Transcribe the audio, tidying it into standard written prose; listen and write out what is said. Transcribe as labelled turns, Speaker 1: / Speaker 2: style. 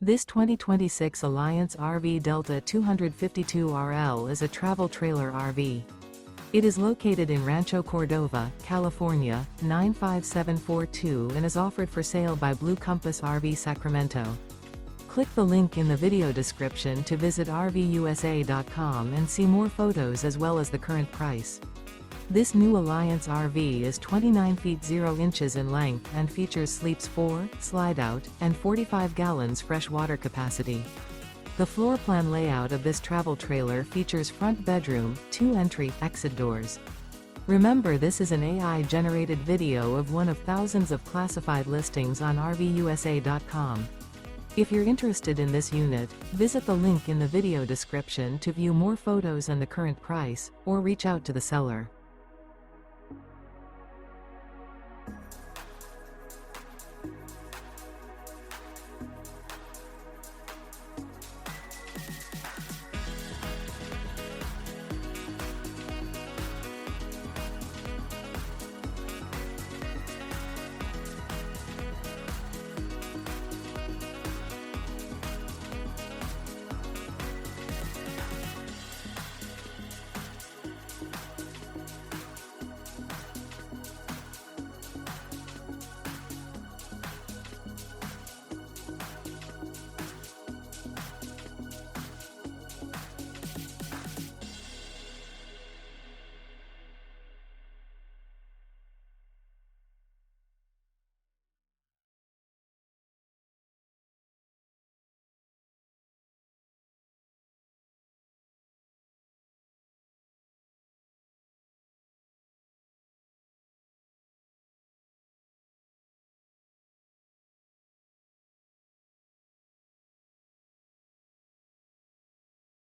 Speaker 1: This 2026 Alliance RV Delta 252RL is a travel trailer RV. It is located in Rancho Cordova, California, 95742 and is offered for sale by Blue Compass RV Sacramento. Click the link in the video description to visit RVUSA.com and see more photos as well as the current price. This new Alliance RV is 29 feet 0 inches in length and features sleeps 4, slide-out, and 45 gallons fresh water capacity. The floor plan layout of this travel trailer features front bedroom, 2 entry/exit doors. Remember, this is an AI-generated video of one of thousands of classified listings on RVUSA.com. If you're interested in this unit, visit the link in the video description to view more photos and the current price, or reach out to the seller.